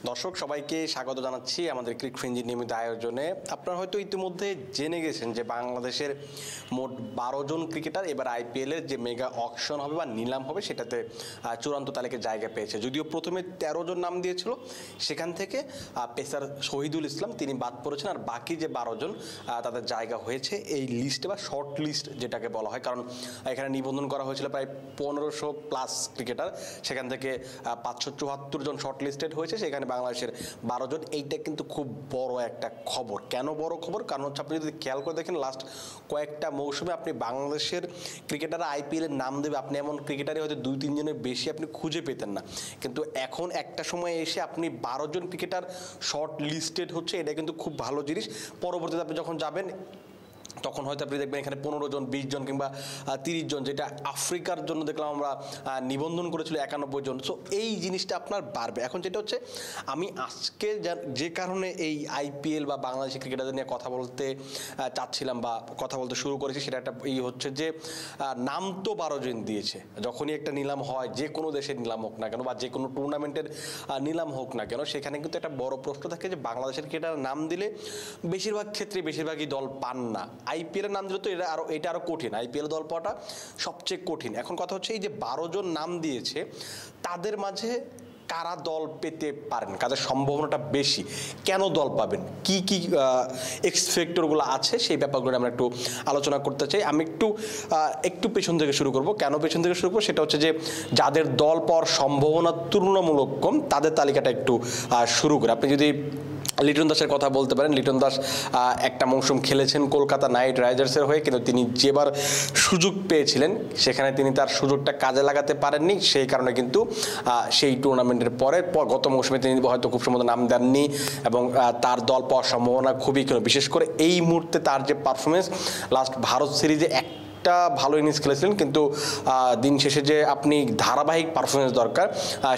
দর্শক সবাইকে স্বাগত জানাচ্ছি আমাদের ক্রিক ফ্রেঞ্জি নিয়মিত আয়োজনে। আপনারা হয়তো ইতিমধ্যে জেনে গেছেন যে বাংলাদেশের মোট 12 জন ক্রিকেটার এবার আইপিএলের যে মেগা অকশন হবে বা নিলাম হবে সেটাতে চূড়ান্ত তালিকায় জায়গা পেয়েছে। যদিও প্রথমে 13 জন নাম দিয়েছিল, সেখান থেকে পেসার শহীদুল ইসলাম তিনি বাদ পড়েছেন, আর বাকি যে 12 জন তাদের জায়গা হয়েছে এই লিস্টে বা শর্ট লিস্ট যেটাকে বলা হয়। কারণ এখানে নিবন্ধন করা হয়েছিল প্রায় 1500 প্লাস ক্রিকেটার, সেখান থেকে 574 জন শর্ট লিস্টেড হয়েছে, সেখানে বাংলাদেশের 12 জন। এইটা কিন্তু খুব বড় একটা খবর। কেন বড় খবর? কারণ হচ্ছে আপনি যদি খেয়াল করে দেখেন লাস্ট কয়েকটা মৌসুমে আপনি বাংলাদেশের ক্রিকেটাররা আইপিএলের নাম দেবে, আপনি এমন ক্রিকেটারই হয়তো 2-3 জনের বেশি আপনি খুঁজে পেতেন না। কিন্তু এখন একটা সময় এসে আপনি 12 জন ক্রিকেটার শর্ট লিস্টেড হচ্ছে, এটা কিন্তু খুব ভালো জিনিস। পরবর্তীতে আপনি যখন যাবেন তখন হয়তো আপনি দেখবেন এখানে 15 জন, 20 জন কিংবা 30 জন, যেটা আফ্রিকার জন্য দেখলাম আমরা নিবন্ধন করেছিল 91 জন। সো এই জিনিসটা আপনার বাড়বে। এখন যেটা হচ্ছে, আমি আজকে যে কারণে এই আইপিএল বা বাংলাদেশি ক্রিকেটারদের নিয়ে কথা বলতে চাচ্ছিলাম বা কথা বলতে শুরু করেছি, সেটা একটা হচ্ছে যে নাম তো 12 জন দিয়েছে। যখনই একটা নিলাম হয়, যে কোনো দেশের নিলাম হোক না কেন বা যে কোনো টুর্নামেন্টের নিলাম হোক না কেন, সেখানে কিন্তু একটা বড় প্রশ্ন থাকে যে বাংলাদেশের ক্রিকেটার নাম দিলে বেশিরভাগ ক্ষেত্রে বেশিরভাগই দল পান না। আইপিএলের নাম দিলে তো এটা আরো কঠিন, আইপিএল দল পাওয়াটা সবচেয়ে কঠিন। এখন কথা হচ্ছে, এই যে 12 জন নাম দিয়েছে তাদের মাঝে কারা দল পেতে পারেন, কাদের সম্ভাবনাটা বেশি, কেন দল পাবেন, কি কি এক্স ফ্যাক্টরগুলো আছে, সেই ব্যাপারগুলো আমরা একটু আলোচনা করতে চাই। আমি একটু পেছন থেকে শুরু করব। কেন পেছন থেকে শুরু করবো সেটা হচ্ছে যে যাদের দল পাওয়ার সম্ভাবনা তুলনামূলক কম তাদের তালিকাটা একটু শুরু করে। আপনি যদি লিটন দাসের কথা বলতে পারেন, লিটন দাস একটা মৌসুম খেলেছেন কলকাতা নাইট রাইডার্সের হয়ে, কিন্তু তিনি যেবার সুযোগ পেয়েছিলেন সেখানে তিনি তার সুযোগটা কাজে লাগাতে পারেননি। সেই কারণে কিন্তু সেই টুর্নামেন্টের পরে গত মৌসুমে তিনি হয়তো খুব সম্ভবত নাম দেননি এবং তার দল পাওয়ার সম্ভাবনা খুবই কম। বিশেষ করে এই মুহূর্তে তার যে পারফরমেন্স, লাস্ট ভারত সিরিজে একটা ভালো ইনিংস খেলেছিলেন, কিন্তু দিন শেষে যে আপনি ধারাবাহিক পারফরমেন্স দরকার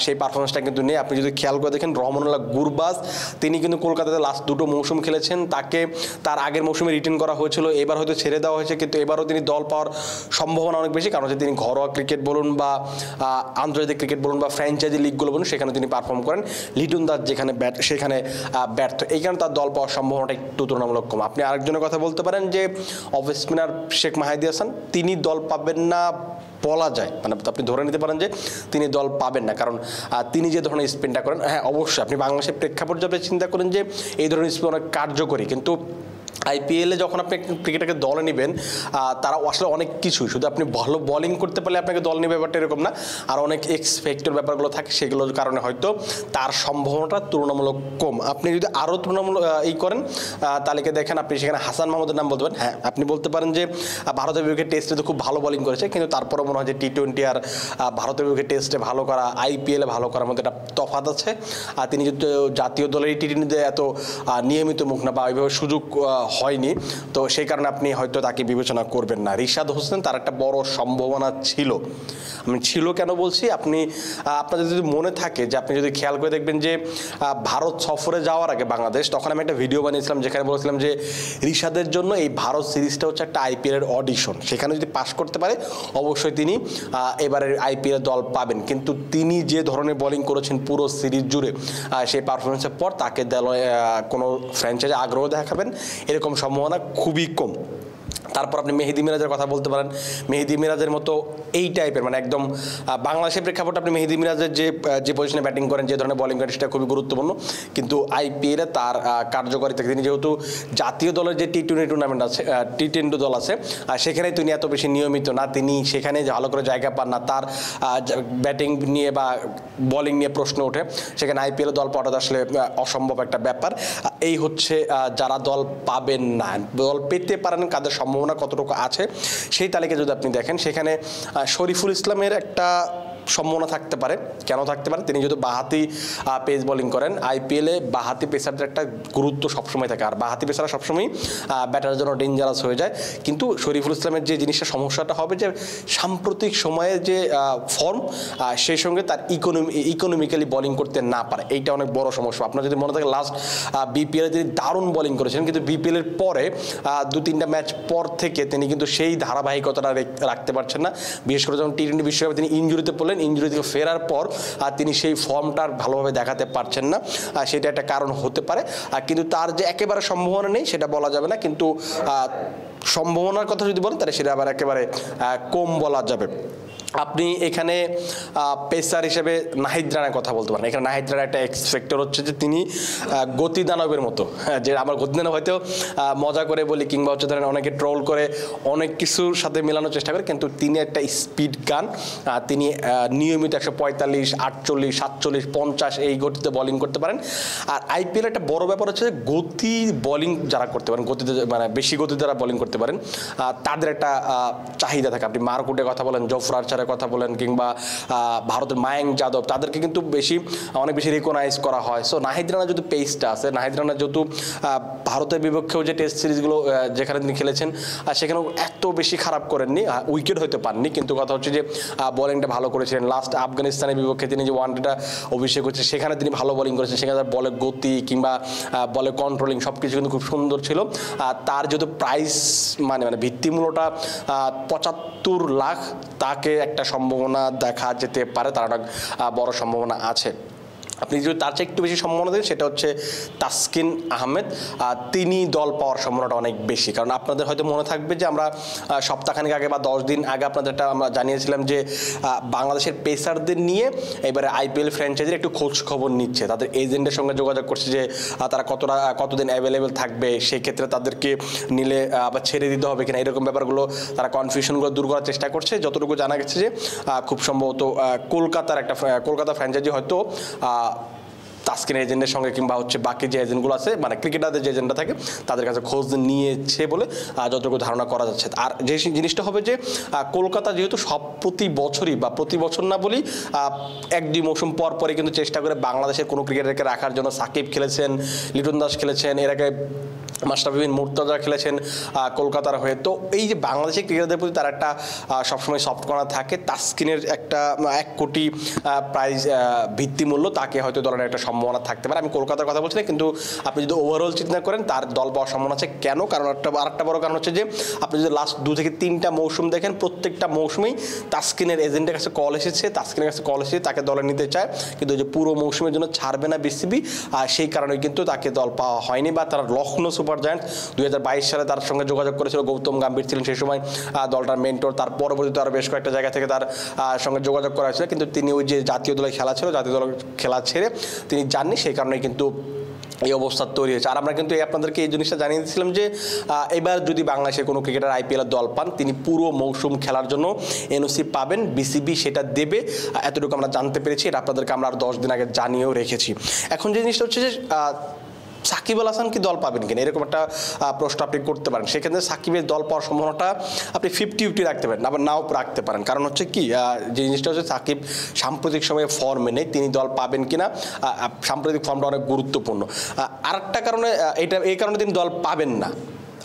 সেই পারফরমেন্সটা কিন্তু নেই। আপনি যদি খেয়াল করে দেখেন রহমানুল্লাহ গুরবাজ, তিনি কিন্তু কলকাতাতে লাস্ট 2টো মৌসুম খেলেছেন, তাকে তার আগের মৌসুমে রিটার্ন করা হয়েছিল, এবার হয়তো ছেড়ে দেওয়া হয়েছে, কিন্তু এবারও তিনি দল পাওয়ার সম্ভাবনা অনেক বেশি। কারণ হচ্ছে তিনি ঘরোয়া ক্রিকেট বলুন বা আন্তর্জাতিক ক্রিকেট বলুন বা ফ্র্যাঞ্চাইজি লিগগুলো বলুন, সেখানে তিনি পারফর্ম করেন। লিটন দাস যেখানে সেখানে ব্যর্থ, এই কারণে তার দল পাওয়ার সম্ভাবনাটা একটু তুলনামূলক কম। আপনি আরেকজনের কথা বলতে পারেন যে অফ স্পিনার শেখ মাহিদি হাসান, তিনি দল পাবেন না বলা যায়, মানে আপনি ধরে নিতে পারেন যে তিনি দল পাবেন না, কারণ তিনি যে ধরনের স্পিনটা করেন, হ্যাঁ অবশ্যই আপনি বাংলাদেশের প্রেক্ষাপট যাবে চিন্তা করেন যে এই ধরনের স্পিন অনেক কার্যকরী, কিন্তু আইপিএলে যখন আপনি ক্রিকেটারকে দলে নেবেন তারা আসলে অনেক কিছু, শুধু আপনি ভালো বোলিং করতে পারলে আপনাকে দল নেবে ব্যাপারটা এরকম না, আর অনেক এক্স ফ্যাক্টর ব্যাপারগুলো থাকে, সেগুলোর কারণে হয়তো তার সম্ভাবনাটা তুলনামূলক কম। আপনি যদি আরও তুলনামূলক করেন তালিকা দেখেন, আপনি সেখানে হাসান মাহমুদের নাম বলতে পারেন। হ্যাঁ আপনি বলতে পারেন যে ভারতের বিপক্ষে টেস্টে তো খুব ভালো বোলিং করেছে, কিন্তু তারপরে মনে হয় যে টি-20 আর ভারতের বিপক্ষে টেস্টে ভালো করা আইপিএলে ভালো করার মধ্যে একটা তফাৎ আছে। আর তিনি যদি জাতীয় দলের টি-20তে এত নিয়মিত মুখ না বা ওইভাবে সুযোগ হয়নি, তো সেই কারণে আপনি হয়তো তাকে বিবেচনা করবেন না। রিশাদ হোসেন, তার একটা বড় সম্ভাবনা ছিল। আমি ছিল কেন বলছি, আপনাদের যদি মনে থাকে যে আপনি যদি খেয়াল করে দেখবেন যে ভারত সফরে যাওয়ার আগে বাংলাদেশ, তখন আমি একটা ভিডিও বানিয়েছিলাম যেখানে বলেছিলাম যে রিশাদের জন্য এই ভারত সিরিজটা হচ্ছে একটা আইপিএলের অডিশন, সেখানে যদি পাস করতে পারে অবশ্যই তিনি এবারের আইপিএল দল পাবেন। কিন্তু তিনি যে ধরনের বোলিং করেছেন পুরো সিরিজ জুড়ে, সেই পারফরমেন্সের পর তাকে দলে কোনো ফ্র্যাঞ্চাইজি আগ্রহ দেখাবেন এরকম সম্ভাবনা খুবই কম। তারপর আপনি মেহেদি মিরাজের কথা বলতে পারেন। মেহেদি মিরাজের মতো এই টাইপের, মানে একদম বাংলাদেশের প্রেক্ষাপটে আপনি মেহেদি মিরাজের যে পজিশনে ব্যাটিং করেন, যে ধরনের বোলিং করেন, সেটা খুবই গুরুত্বপূর্ণ, কিন্তু আইপিএলে তার কার্যকারিতা, তিনি যেহেতু জাতীয় দলের যে টি-20 টুর্নামেন্ট আছে, টি-20 দল আছে, সেখানে তিনি এত বেশি নিয়মিত না, তিনি সেখানে ভালো করে জায়গা পান না, তার ব্যাটিং নিয়ে বা বোলিং নিয়ে প্রশ্ন ওঠে, সেখানে আইপিএলে দল পাওয়াটা আসলে অসম্ভব একটা ব্যাপার। এই হচ্ছে যারা দল পাবেন না, দল পেতে পারেন কাদের সম্ভাবনা কতটুকু আছে সেই তালিকা যদি আপনি দেখেন, সেখানে শরীফুল ইসলামের একটা সম্ভাবনা থাকতে পারে। কেন থাকতে পারে? তিনি যদি বাহাতি পেস বোলিং করেন, আইপিএলে বাহাতি পেসারদের একটা গুরুত্ব সবসময় থাকে, আর বাহাতি পেসাররা সবসময় ব্যাটারের জন্য ডেঞ্জারাস হয়ে যায়। কিন্তু শরীফুল ইসলামের যে জিনিসটা সমস্যাটা হবে যে সাম্প্রতিক সময়ে যে ফর্ম, সেই সঙ্গে তার ইকোনমিক্যালি বোলিং করতে না পারে, এইটা অনেক বড় সমস্যা। আপনার যদি মনে থাকে লাস্ট বিপিএলে তিনি দারুণ বোলিং করেছিলেন, কিন্তু বিপিএলের পরে 2-3টা ম্যাচ পর থেকে তিনি কিন্তু সেই ধারাবাহিকতাটা রাখতে পারছেন না। বিশেষ করে যখন টি-20 বিশ্বকাপে তিনি ইনজুরিতে পড়লেন, বললেন ইনজুরি থেকে ফেরার পর তিনি সেই ফর্মটা ভালোভাবে দেখাতে পারছেন না, সেটা একটা কারণ হতে পারে। কিন্তু তার যে একেবারে সম্ভাবনা নেই সেটা বলা যাবে না, কিন্তু সম্ভাবনার কথা যদি বলেন তাহলে সেটা আবার একেবারে কম বলা যাবে। আপনি এখানে পেসার হিসেবে নাহিদ রানার কথা বলতে পারেন। এখানে নাহিদ রানার একটা এক্সপেক্টর হচ্ছে যে তিনি গতি দানবের মতো, যে আমার গতি দানব হয়তো মজা করে বলি কিংবা হচ্ছে ধরেন অনেকে ট্রোল করে অনেক কিছুর সাথে মেলানোর চেষ্টা করে, কিন্তু তিনি একটা স্পিড গান। তিনি নিয়মিত 145, 48, 47, 50 এই গতিতে বোলিং করতে পারেন। আর আইপিএল একটা বড় ব্যাপার হচ্ছে যে গতি বোলিং যারা করতে পারেন, গতিতে মানে বেশি গতি যারা বোলিং করতে পারেন তাদের একটা চাহিদা থাকে। আপনি মারকুটের কথা বলেন, জফর আর্চারের কথা বলেন, কিংবা ভারতের মায়াঙ্ক যাদব, তাদেরকে কিন্তু অনেক বেশি রিকগনাইজ করা হয়। সো নাহিদ রানার যেহেতু পেসটা আছে, নাহিদ রানা যেহেতু ভারতের বিপক্ষেও যে টেস্ট সিরিজগুলো যেখানে তিনি খেলেছেন সেখানেও এত বেশি খারাপ করেননি, উইকেট হয়তো পাননি, কিন্তু কথা হচ্ছে যে বোলিংটা ভালো করেছিলেন। লাস্ট আফগানিস্তানের বিপক্ষে তিনি যে ওয়ানডেটা অভিষেক করেছেন সেখানে তিনি ভালো বোলিং করেছেন, সেখানে তার বলের গতি কিংবা বলের কন্ট্রোলিং সব কিছু কিন্তু খুব সুন্দর ছিল। তার যেহেতু প্রাইস মানে ভিত্তিমূল্যটা 75 লাখ, তাকে একটা সম্ভাবনা দেখা যেতে পারে, তার একটা বড় সম্ভাবনা আছে। আপনি যদি তার চেয়ে একটু বেশি সম্ভাবনা দেন সেটা হচ্ছে তাসকিন আহমেদ, তিনি দল পাওয়ার সম্ভাবনাটা অনেক বেশি। কারণ আপনাদের হয়তো মনে থাকবে যে আমরা সপ্তাহখানেক আগে বা 10 দিন আগে আপনাদেরটা আমরা জানিয়েছিলাম যে বাংলাদেশের পেসারদের নিয়ে এবারে আইপিএল ফ্র্যাঞ্চাইজির একটু খোঁজ খবর নিচ্ছে, তাদের এজেন্টের সঙ্গে যোগাযোগ করছে যে তারা কতদিন অ্যাভেলেবেল থাকবে, সেই ক্ষেত্রে তাদেরকে নিলে আবার ছেড়ে দিতে হবে কিনা, এরকম ব্যাপারগুলো তারা কনফিউশনগুলো দূর করার চেষ্টা করছে। যতটুকু জানা গেছে যে খুব সম্ভবত কলকাতা ফ্র্যাঞ্চাইজি হয়তো তাসকিন এজেন্টের সঙ্গে কিংবা হচ্ছে বাকি যে এজেন্টগুলো আছে মানে ক্রিকেটারদের যে এজেন্টটা থাকে তাদের কাছে খোঁজ নিয়েছে বলে যতটুকু ধারণা করা যাচ্ছে। আর যে জিনিসটা হবে যে কলকাতা যেহেতু প্রতি বছরই বা প্রতি বছর না বলি 1-2 মৌসুম পর পরে কিন্তু চেষ্টা করে বাংলাদেশের কোনো ক্রিকেটারকে রাখার জন্য। সাকিব খেলেছেন, লিটন দাস খেলেছেন, এর আগে মাশরাফি বিন মুর্তজা খেলেছেন কলকাতার হয়ে। তো এই যে বাংলাদেশের ক্রিকেটারদের প্রতি তার একটা সবসময় সফট কর্নার থাকে। তাসকিনের একটা 1 কোটি প্রাইজ ভিত্তিমূল্য, তাকে হয়তো ধরনের একটা সম্ভাবনা থাকতে পারে। আমি কলকাতার কথা বলছি না, কিন্তু আপনি যদি ওভারঅল চিন্তা করেন তার দল পাওয়ার সম্ভাবনা আছে। কেন? কারণ আরেকটা বড় কারণ হচ্ছে যে আপনি যদি লাস্ট 2 থেকে 3টা মৌসুম দেখেন, প্রত্যেকটা মৌসুমেই তাসকিনের এজেন্টের কাছে কল এসেছে, তাকে দলে নিতে চায়, কিন্তু যে পুরো মৌসুমের জন্য ছাড়বে না বিসিবি, সেই কারণেই কিন্তু তাকে দল পাওয়া হয়নি। বা তারা লখনৌ সুপার জায়ান্টস 2022 সালে তার সঙ্গে যোগাযোগ করেছিল, গৌতম গম্ভীর ছিলেন সেই সময় দলটার মেন্টর। তার পরবর্তীতে আরও বেশ কয়েকটা জায়গা থেকে তার সঙ্গে যোগাযোগ করা হয়েছিল, কিন্তু তিনি ওই যে জাতীয় দলে খেলা ছিল, জাতীয় দলের খেলা ছেড়ে তিনি যাননি, সেই কারণে কিন্তু এই অবস্থা তৈরি হয়েছে। আর আমরা কিন্তু আপনাদেরকে এই জিনিসটা জানিয়ে দিয়েছিলাম যে এবার যদি বাংলাদেশের কোনো ক্রিকেটার আইপিএলের দল পান, তিনি পুরো মৌসুম খেলার জন্য এনওসি পাবেন, বিসিবি সেটা দেবে, এতটুকু আমরা জানতে পেরেছি। এটা আপনাদেরকে আমরা আর 10 দিন আগে জানিয়েও রেখেছি। এখন যে জিনিসটা হচ্ছে যে সাকিব আল হাসান কি দল পাবেন কিনা, এরকম একটা প্রশ্ন আপনি করতে পারেন। সেক্ষেত্রে সাকিবের দল পাওয়ার সম্ভাবনাটা আপনি 50-50 রাখতে পারেন, আবার নাও রাখতে পারেন। কারণ হচ্ছে কি, যে জিনিসটা হচ্ছে সাকিব সাম্প্রতিক সময়ে ফর্মে নেই, তিনি দল পাবেন কিনা, সাম্প্রতিক ফর্মটা অনেক গুরুত্বপূর্ণ। আরেকটা কারণে এই কারণে তিনি দল পাবেন না।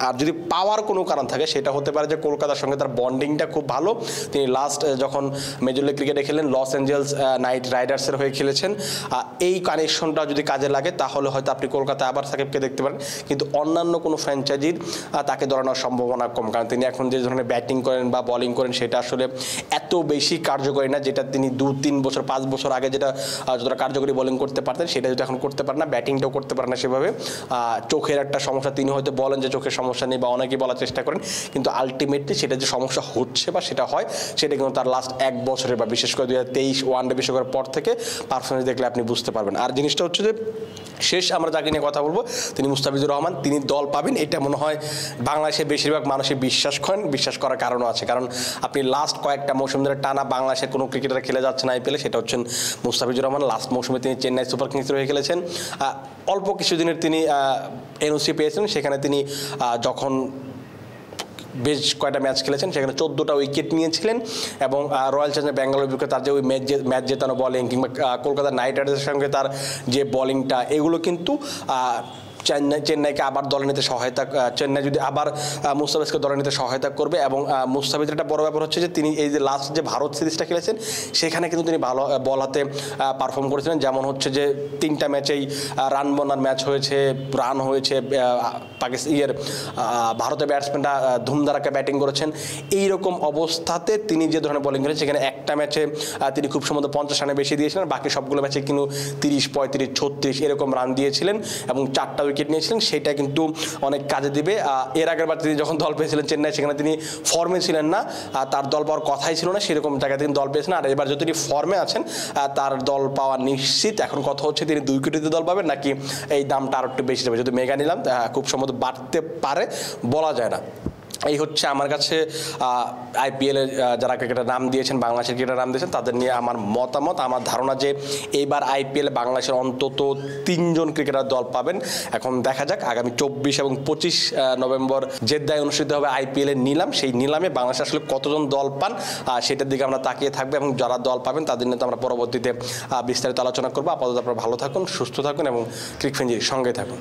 আর যদি পাওয়ার কোনো কারণ থাকে সেটা হতে পারে যে কলকাতার সঙ্গে তার বন্ডিংটা খুব ভালো। তিনি লাস্ট যখন মেজর লিগ ক্রিকেটে খেলেন লস অ্যাঞ্জেলস নাইট রাইডার্সের হয়ে খেলেছেন, এই কানেকশনটা যদি কাজে লাগে তাহলে হয়তো আপনি কলকাতায় আবার সাকিবকে দেখতে পারেন। কিন্তু অন্যান্য কোনো ফ্র্যাঞ্চাইজির তাকে ধরানোর সম্ভাবনা কম, কারণ তিনি এখন যে ধরনের ব্যাটিং করেন বা বোলিং করেন সেটা আসলে এত বেশি কার্যকরী না, যেটা তিনি 2-3 বছর 5 বছর আগে যতটা কার্যকরী বোলিং করতে পারতেন সেটা যদি এখন করতে পারেন না, ব্যাটিংটাও করতে পারেন না সেভাবে। চোখের একটা সমস্যা, তিনি হয়তো বলেন যে চোখের সমস্যা নেই বা অনেকেই বলার চেষ্টা করেন, কিন্তু আলটিমেটলি সেটা যে সমস্যা হচ্ছে বা সেটা হয়, সেটা কিন্তু তার লাস্ট 1 বছরে বা বিশেষ করে 2023 ওয়ানডে বিশ্বকাপের পর থেকে পারফরমেন্স দেখলে আপনি বুঝতে পারবেন। আর জিনিসটা হচ্ছে যে শেষ আমরা যাকে নিয়ে কথা বলবো তিনি মুস্তাফিজুর রহমান, তিনি দল পাবেন এটা মনে হয় বাংলাদেশের বেশিরভাগ মানুষই বিশ্বাস করার কারণও আছে। কারণ আপনি লাস্ট কয়েকটা মৌসুম ধরে টানা বাংলাদেশের কোনো ক্রিকেটার খেলে যাচ্ছে না আইপিএলে, সেটা হচ্ছেন মুস্তাফিজুর রহমান। লাস্ট মৌসুমে তিনি চেন্নাই সুপার কিংসের হয়ে খেলেছেন, অল্প কিছুদিনের তিনি এনওসি পেয়েছেন, সেখানে তিনি যখন বেশ কয়টা ম্যাচ খেলেছেন সেখানে 14টা উইকেট নিয়েছিলেন এবং রয়্যাল চ্যালেঞ্জার্স ব্যাঙ্গালোর বিপক্ষে তার যে ওই ম্যাচ জেতানো বলিং কিংবা কলকাতা নাইট রাইডার্সের সঙ্গে তার যে বলিংটা, এগুলো কিন্তু চেন্নাইকে আবার দলে নিতে সহায়তা, চেন্নাই যদি আবার মুস্তাফিজকে দলে নিতে সহায়তা করবে। এবং মুস্তাফিজের একটা বড় ব্যাপার হচ্ছে যে তিনি এই যে লাস্ট যে ভারত সিরিজটা খেলেছেন সেখানে কিন্তু তিনি ভালো বল হাতে পারফর্ম করেছিলেন। যেমন হচ্ছে যে 3টা ম্যাচেই রান বনার ম্যাচ হয়েছে, রান হয়েছে, ভারতের ব্যাটসম্যানরা ধুমধারাকে ব্যাটিং করেছেন। এইরকম অবস্থাতে তিনি যে ধরনের বোলিং করেছেন, সেখানে একটা ম্যাচে তিনি খুব সম্ভবত 50 রানে বেশি দিয়েছিলেন, বাকি সবগুলো ম্যাচে কিন্তু 30, 35, 36 এরকম রান দিয়েছিলেন এবং 4টা উইকেট নিয়েছিলেন। সেটা কিন্তু অনেক কাজে দিবে। এর আগের বার তিনি যখন দল পেয়েছিলেন চেন্নাই, সেখানে তিনি ফর্মে ছিলেন না, তার দল পাওয়ার কথাই ছিল না, সেরকম জায়গায় তিনি দল পেয়েছেন। আর এবার যদি তিনি ফর্মে আছেন তার দল পাওয়া নিশ্চিত। এখন কথা হচ্ছে তিনি 2 কোটিতে দল পাবেন নাকি এই দামটা আরো একটু বেশি যাবে। যদি মেগা নিলাম খুব সম্ভবত বাড়তে পারে, বলা যায় না। এই হচ্ছে আমার কাছে আইপিএলে যারা ক্রিকেটার নাম দিয়েছেন, বাংলাদেশের ক্রিকেটার নাম দিয়েছেন, তাদের নিয়ে আমার মতামত। আমার ধারণা যে এইবার আইপিএলে বাংলাদেশের অন্তত 3 জন ক্রিকেটার দল পাবেন। এখন দেখা যাক, আগামী 24 এবং 25 নভেম্বর জেদ্দায় অনুষ্ঠিত হবে আইপিএলের নিলাম। সেই নিলামে বাংলাদেশ আসলে কতজন দল পান সেটার দিকে আমরা তাকিয়ে থাকবো এবং যারা দল পাবেন তাদের নিয়ে তো আমরা পরবর্তীতে বিস্তারিত আলোচনা করবো। আপাতত আপনারা ভালো থাকুন, সুস্থ থাকুন এবং ক্রিক ফ্রেঞ্জির সঙ্গে থাকুন।